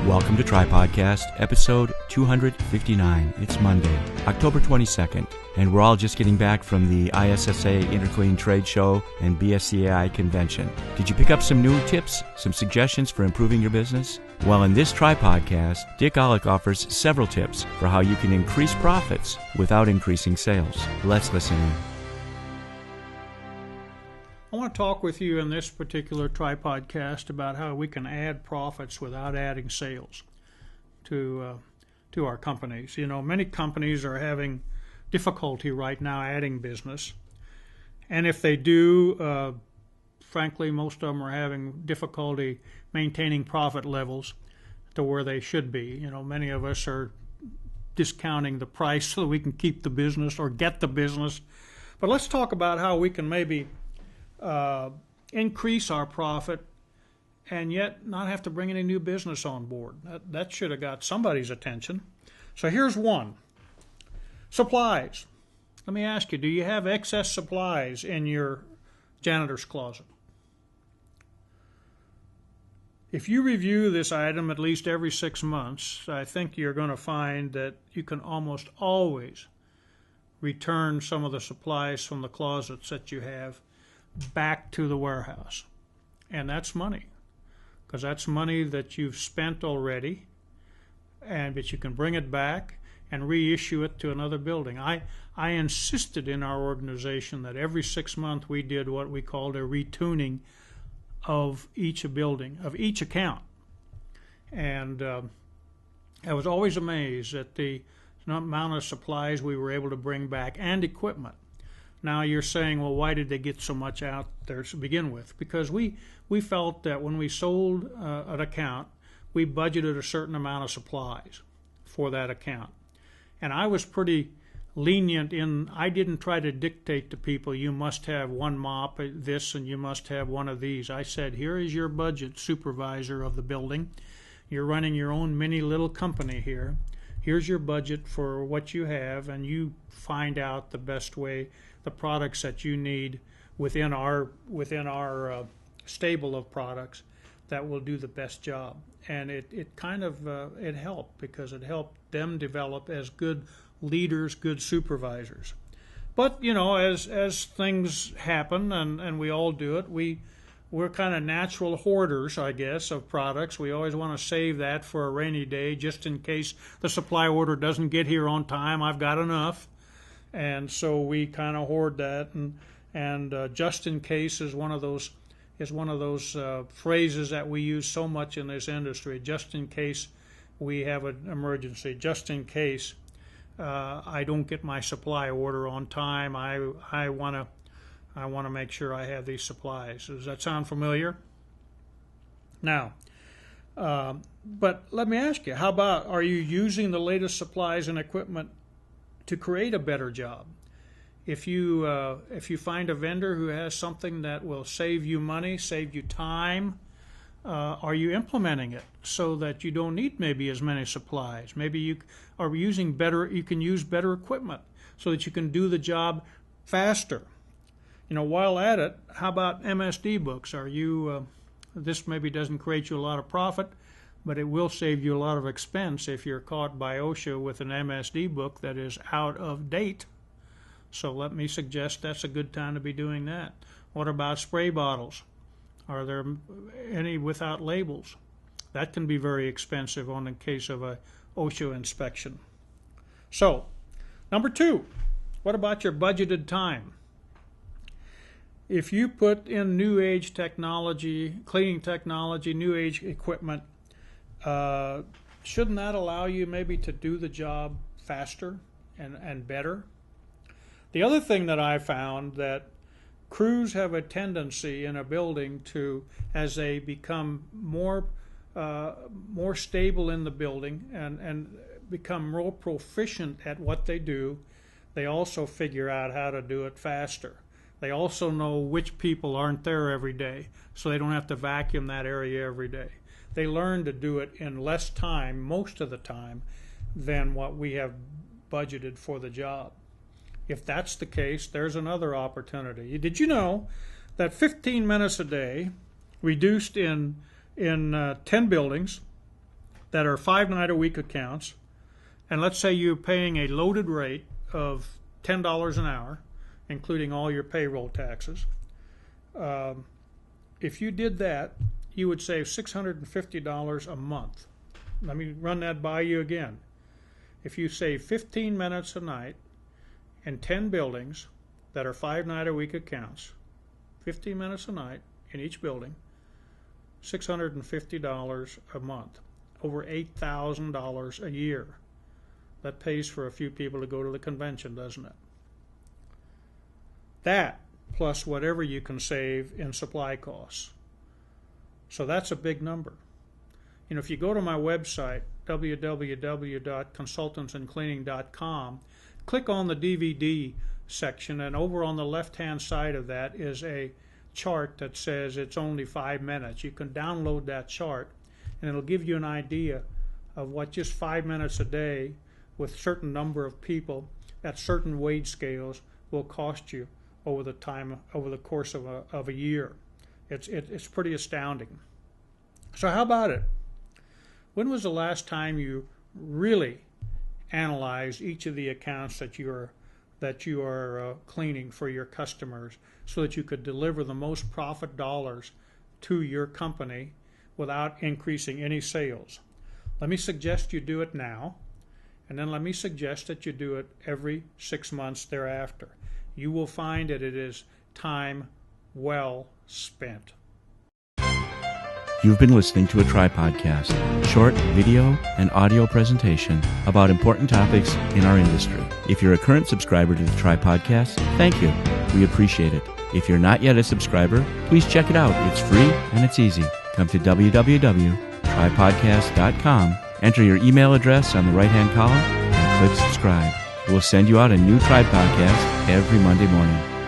Welcome to Tripodcast, episode 259. It's Monday, October 22nd, and we're all just getting back from the ISSA Interclean Trade Show and BSCAI convention. Did you pick up some new tips, some suggestions for improving your business? Well, in this Tripodcast, Dick Olick offers several tips for how you can increase profits without increasing sales. Let's listen in. I want to talk with you in this particular Tripodcast about how we can add profits without adding sales to our companies. You know, many companies are having difficulty right now adding business, and if they do, frankly, most of them are having difficulty maintaining profit levels to where they should be. You know, many of us are discounting the price so that we can keep the business or get the business. But let's talk about how we can maybe increase our profit and yet not have to bring any new business on board. That should have got somebody's attention. So here's one. Supplies. Let me ask you, do you have excess supplies in your janitor's closet? If you review this item at least every 6 months, I think you're going to find that you can almost always return some of the supplies from the closets that you have back to the warehouse. And that's money, because that's money that you've spent already, but you can bring it back and reissue it to another building. I insisted in our organization that every 6 months we did what we called a retuning of each building, of each account. And I was always amazed at the amount of supplies we were able to bring back and equipment. Now you're saying, well, why did they get so much out there to begin with? Because we felt that when we sold an account, we budgeted a certain amount of supplies for that account. And I was pretty lenient I didn't try to dictate to people, you must have one mop, this, and you must have one of these. I said, here is your budget, supervisor of the building. You're running your own mini little company here. Here's your budget for what you have, and you find out the best way, the products that you need within our stable of products that will do the best job. And it kind of it helped, because it helped them develop as good leaders, good supervisors. But you know, as things happen, and we all do it, we're kind of natural hoarders, I guess, of products. We always want to save that for a rainy day, just in case the supply order doesn't get here on time. I've got enough. And so we kind of hoard that, and just in case is one of those phrases that we use so much in this industry. Just in case we have an emergency, just in case I don't get my supply order on time, I want to make sure I have these supplies. Does that sound familiar? Now, but let me ask you, how about, are you using the latest supplies and equipment to create a better job? If you find a vendor who has something that will save you money, save you time, are you implementing it so that you don't need maybe as many supplies? Maybe you can use better equipment so that you can do the job faster. You know, while at it, how about MSD books? Are you this maybe doesn't create you a lot of profit, but it will save you a lot of expense if you're caught by OSHA with an MSD book that is out of date. So let me suggest that's a good time to be doing that. What about spray bottles? Are there any without labels? That can be very expensive in case of a OSHA inspection. So, number 2, what about your budgeted time? If you put in new age technology, cleaning technology, new age equipment, shouldn't that allow you maybe to do the job faster and better? The other thing that I found, that crews have a tendency in a building to, as they become more stable in the building and become more proficient at what they do, they also figure out how to do it faster. They also know which people aren't there every day, so they don't have to vacuum that area every day. They learn to do it in less time, most of the time, than what we have budgeted for the job. If that's the case, there's another opportunity. Did you know that 15 minutes a day, reduced in 10 buildings, that are 5-night-a-week accounts, and let's say you're paying a loaded rate of $10 an hour, including all your payroll taxes. If you did that, you would save $650 a month. Let me run that by you again. If you save 15 minutes a night in 10 buildings that are 5-night-a-week accounts, 15 minutes a night in each building, $650 a month, over $8,000 a year. That pays for a few people to go to the convention, doesn't it? That plus whatever you can save in supply costs. So that's a big number. You know, if you go to my website, www.consultantsandcleaning.com, click on the DVD section, and over on the left-hand side of that is a chart that says it's only 5 minutes. You can download that chart, and it'll give you an idea of what just 5 minutes a day with a certain number of people at certain wage scales will cost you over the course of a year. It's pretty astounding. So how about it? When was the last time you really analyzed each of the accounts that you are cleaning for your customers so that you could deliver the most profit dollars to your company without increasing any sales? Let me suggest you do it now, and then let me suggest that you do it every 6 months thereafter. You will find that it is time well spent. You've been listening to a Tripodcast, short video and audio presentation about important topics in our industry. If you're a current subscriber to the Tripodcast, thank you. We appreciate it. If you're not yet a subscriber, please check it out. It's free and it's easy. Come to www.tripodcast.com, enter your email address on the right-hand column, and click subscribe. We'll send you out a new Tripodcast every Monday morning.